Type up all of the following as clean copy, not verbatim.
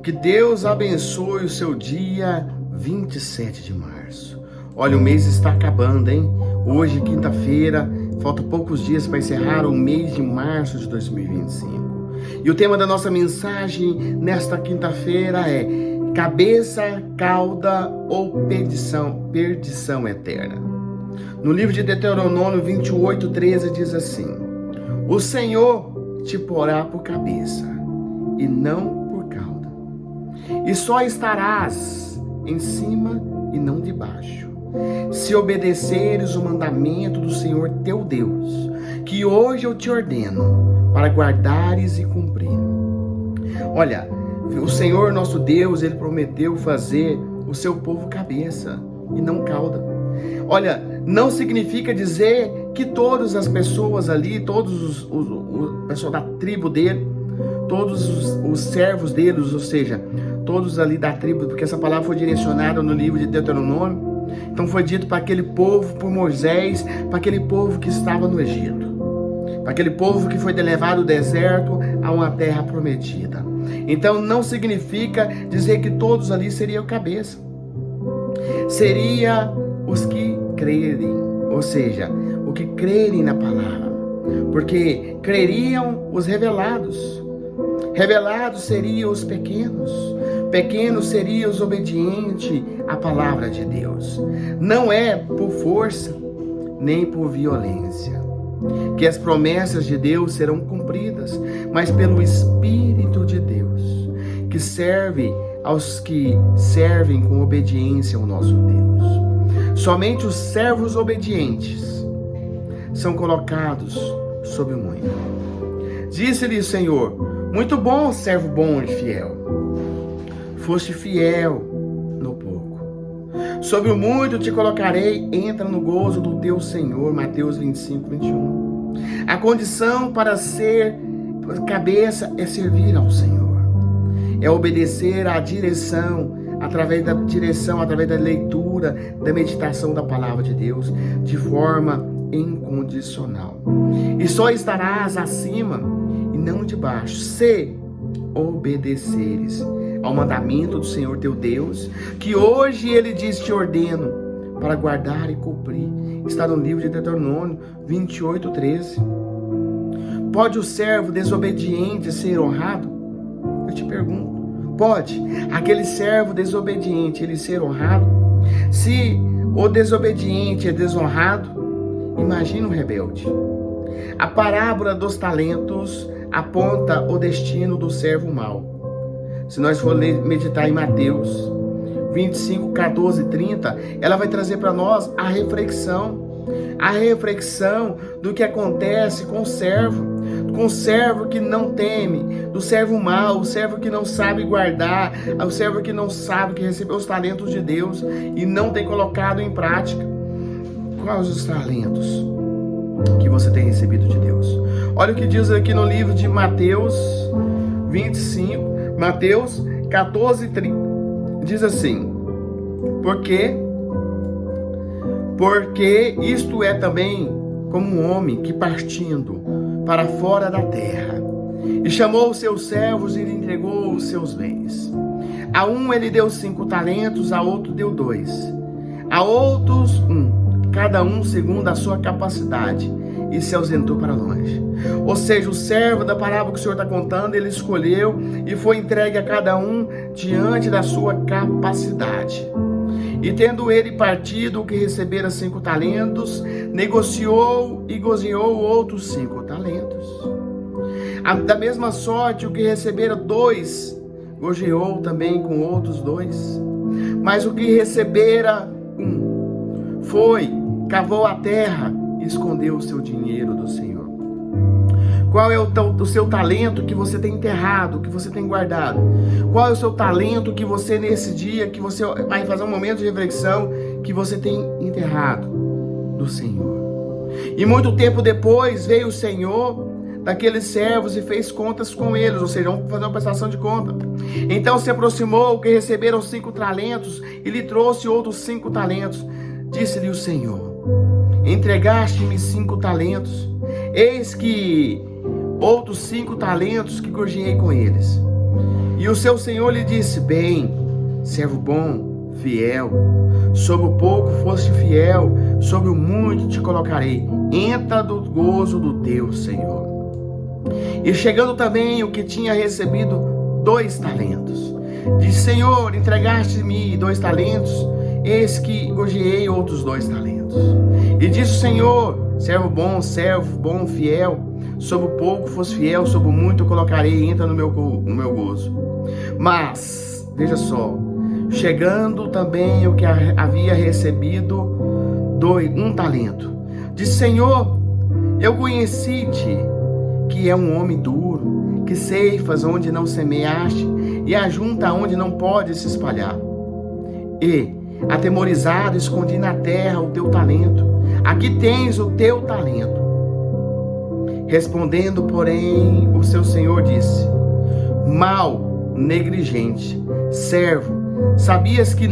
Que Deus abençoe o seu dia 27 de março. Olha, o mês está acabando, hein? Hoje, quinta-feira, falta poucos dias para encerrar o mês de março de 2025. E o tema da nossa mensagem nesta quinta-feira é cabeça, cauda ou perdição eterna. No livro de Deuteronômio 28:13 diz assim: o Senhor te porá por cabeça e não por cauda, e só estarás em cima e não debaixo, se obedeceres o mandamento do Senhor teu Deus, que hoje eu te ordeno, para guardares e cumprir. Olha, o Senhor nosso Deus, Ele prometeu fazer o seu povo cabeça e não cauda. Olha, não significa dizer que todas as pessoas ali, todos o pessoal da tribo dele, todos os servos deles, ou seja, todos ali da tribo, porque essa palavra foi direcionada no livro de Deuteronômio, então foi dito para aquele povo, por Moisés, para aquele povo que estava no Egito, para aquele povo que foi levado do deserto a uma terra prometida. Então não significa dizer que todos ali seriam cabeça, seria os que crerem, ou seja, o que crerem na palavra, porque creriam os revelados. Revelados seriam os pequenos, pequenos seriam os obedientes à palavra de Deus. Não é por força, nem por violência, que as promessas de Deus serão cumpridas, mas pelo Espírito de Deus, que serve aos que servem com obediência ao nosso Deus. Somente os servos obedientes são colocados sob o moinho. Disse-lhe o Senhor: muito bom, servo bom e fiel. Foste fiel no pouco, sobre o muito te colocarei, entra no gozo do teu Senhor. Mateus 25:21. A condição para ser cabeça é servir ao Senhor, é obedecer à direção, através da leitura, da meditação da palavra de Deus, de forma incondicional. E só estarás acima e não debaixo, se obedeceres ao mandamento do Senhor teu Deus, que hoje Ele diz: te ordeno, para guardar e cumprir. Está no livro de Deuteronômio 28:13. Pode o servo desobediente ser honrado? Eu te pergunto, pode aquele servo desobediente ele ser honrado? Se o desobediente é desonrado, imagina o rebelde. A parábola dos talentos aponta o destino do servo mau. Se nós formos meditar em Mateus 25, 14 e 30, ela vai trazer para nós a reflexão do que acontece com o servo que não teme, do servo mau, o servo que não sabe guardar, o servo que não sabe, que recebeu os talentos de Deus e não tem colocado em prática. Quais os talentos que você tem recebido de Deus? Olha o que diz aqui no livro de Mateus 25, Mateus 14, 30. Diz assim: porque isto é também como um homem que partindo para fora da terra, e chamou os seus servos e lhe entregou os seus bens. A um ele deu 5 talentos, a outro deu 2, a outros 1, cada um segundo a sua capacidade, e se ausentou para longe. Ou seja, o servo da parábola que o Senhor está contando, ele escolheu e foi entregue a cada um diante da sua capacidade. E tendo ele partido, o que recebera 5 talentos, negociou e gozeou outros 5 talentos. Da mesma sorte, o que recebera 2, gozeou também com outros 2. Mas o que recebera 1, foi, cavou a terra e escondeu o seu dinheiro do Senhor. Qual é o seu talento que você tem enterrado, que você tem guardado? Qual é o seu talento que você, nesse dia, que você vai fazer um momento de reflexão, que você tem enterrado do Senhor? E muito tempo depois veio o Senhor daqueles servos e fez contas com eles, ou seja, vamos fazer uma prestação de conta. Então se aproximou o que receberam 5 talentos e lhe trouxe outros 5 talentos. Disse-lhe o Senhor: entregaste-me 5 talentos, eis que outros 5 talentos que gorjei com eles. E o seu senhor lhe disse: bem, servo bom, fiel, sobre o pouco foste fiel, sobre o muito te colocarei, entra do gozo do teu senhor. E chegando também o que tinha recebido 2 talentos, disse: Senhor, entregaste-me 2 talentos, eis que gorjeei outros 2 talentos. E disse o Senhor: servo bom, fiel, sobre o pouco foste fiel, sobre o muito eu colocarei, entra no meu gozo. Mas, veja só, chegando também o que havia recebido 1 talento, disse: Senhor, eu conheci-te, que é um homem duro, que ceifas onde não semeaste e ajunta onde não pode se espalhar. E, atemorizado, escondi na terra o teu talento. Aqui tens o teu talento. Respondendo, porém, o seu senhor disse: mal, negligente, servo, sabias que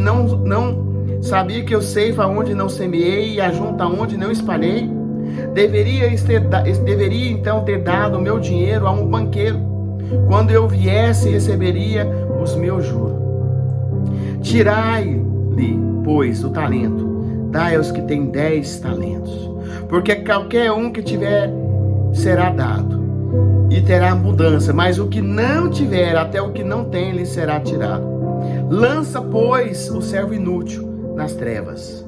sabia que eu ceifo onde não semeei e ajunta onde não espalhei? Deveria então ter dado o meu dinheiro a um banqueiro. Quando eu viesse, receberia os meus juros. Tirai-lhe, pois, o talento, dai aos que têm 10 talentos. Porque qualquer um que tiver será dado, e terá mudança, mas o que não tiver, até o que não tem, lhe será tirado. Lança, pois, o servo inútil nas trevas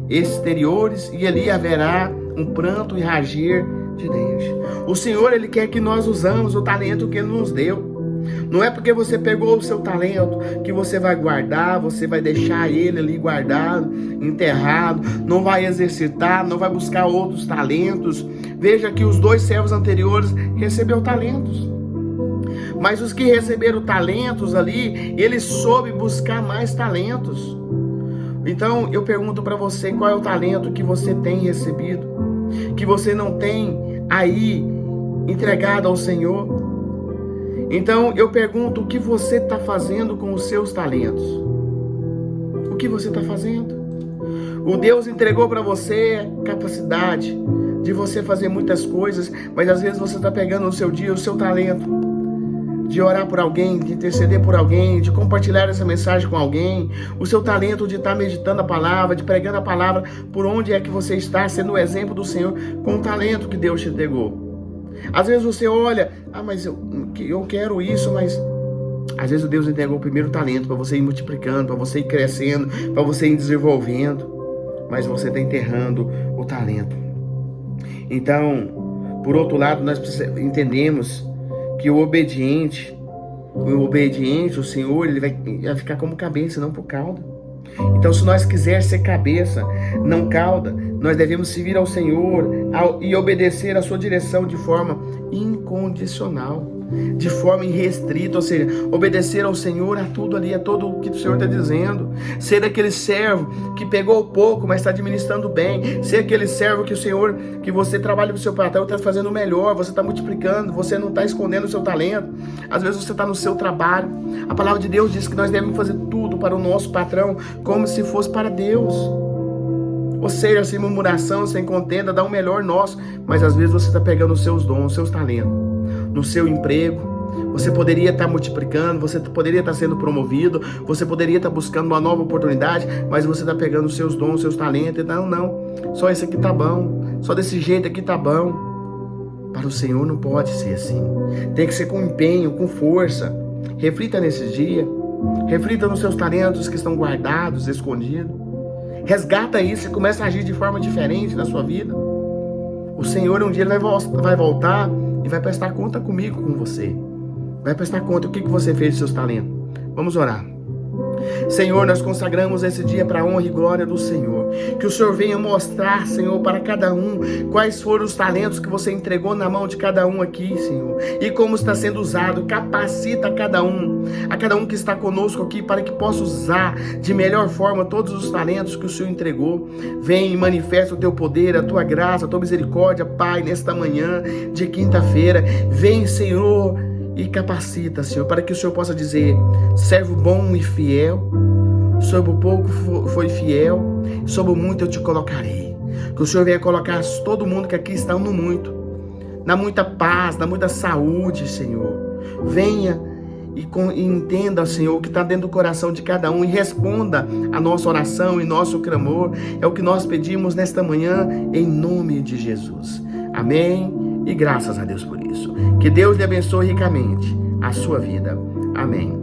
exteriores, e ali haverá um pranto e ranger de dentes. O Senhor, Ele quer que nós usamos o talento que Ele nos deu. Não é porque você pegou o seu talento que você vai guardar, você vai deixar ele ali guardado, enterrado, não vai exercitar, não vai buscar outros talentos. Veja que os 2 servos anteriores receberam talentos, mas os que receberam talentos ali, eles soube buscar mais talentos. Então eu pergunto para você, qual é o talento que você tem recebido, que você não tem aí entregado ao Senhor? Então eu pergunto, o que você está fazendo com os seus talentos? O que você está fazendo? O Deus entregou para você capacidade de você fazer muitas coisas, mas às vezes você está pegando no seu dia o seu talento de orar por alguém, de interceder por alguém, de compartilhar essa mensagem com alguém, o seu talento de estar meditando a palavra, de pregando a palavra, por onde é que você está, sendo o exemplo do Senhor, com o talento que Deus te entregou. Às vezes você olha, mas eu quero isso, mas às vezes Deus entregou o primeiro talento para você ir multiplicando, para você ir crescendo, para você ir desenvolvendo, mas você está enterrando o talento. Então, por outro lado, nós entendemos que o obediente, o Senhor, ele vai ficar como cabeça, não por cauda. Então, se nós quisermos ser cabeça, não cauda, nós devemos servir ao Senhor e obedecer a sua direção de forma incondicional, de forma irrestrita, ou seja, obedecer ao Senhor a tudo ali, a todo o que o Senhor está dizendo. Ser aquele servo que pegou pouco, mas está administrando bem. Ser aquele servo que o Senhor, que você trabalha com o seu patrão, está fazendo melhor, você está multiplicando, você não está escondendo o seu talento. Às vezes você está no seu trabalho. A palavra de Deus diz que nós devemos fazer tudo para o nosso patrão, como se fosse para Deus. Ou seja, sem murmuração, sem contenda, dá o melhor nosso. Mas às vezes você está pegando os seus dons, os seus talentos. No seu emprego, você poderia estar multiplicando, você poderia estar sendo promovido, você poderia estar buscando uma nova oportunidade, mas você está pegando os seus dons, os seus talentos, e não, só esse aqui tá bom, só desse jeito aqui tá bom. Para o Senhor não pode ser assim, tem que ser com empenho, com força. Reflita nesses dias, reflita nos seus talentos que estão guardados, escondidos, resgata isso e começa a agir de forma diferente na sua vida. O Senhor um dia vai voltar e vai prestar conta comigo, com você. Vai prestar conta o que você fez de seus talentos. Vamos orar. Senhor, nós consagramos esse dia para a honra e glória do Senhor. Que o Senhor venha mostrar, Senhor, para cada um quais foram os talentos que você entregou na mão de cada um aqui, Senhor. E como está sendo usado. Capacita a cada um que está conosco aqui, para que possa usar de melhor forma todos os talentos que o Senhor entregou. Vem e manifesta o teu poder, a tua graça, a tua misericórdia, Pai, nesta manhã de quinta-feira. Vem, Senhor, e capacita, Senhor, para que o Senhor possa dizer: servo bom e fiel, sobre o pouco foi fiel, sobre o muito eu te colocarei. Que o Senhor venha colocar todo mundo que aqui está no muito, na muita paz, na muita saúde, Senhor. Venha e entenda, Senhor, o que está dentro do coração de cada um e responda a nossa oração e nosso clamor. É o que nós pedimos nesta manhã, em nome de Jesus. Amém. E graças a Deus por isso. Que Deus lhe abençoe ricamente a sua vida. Amém.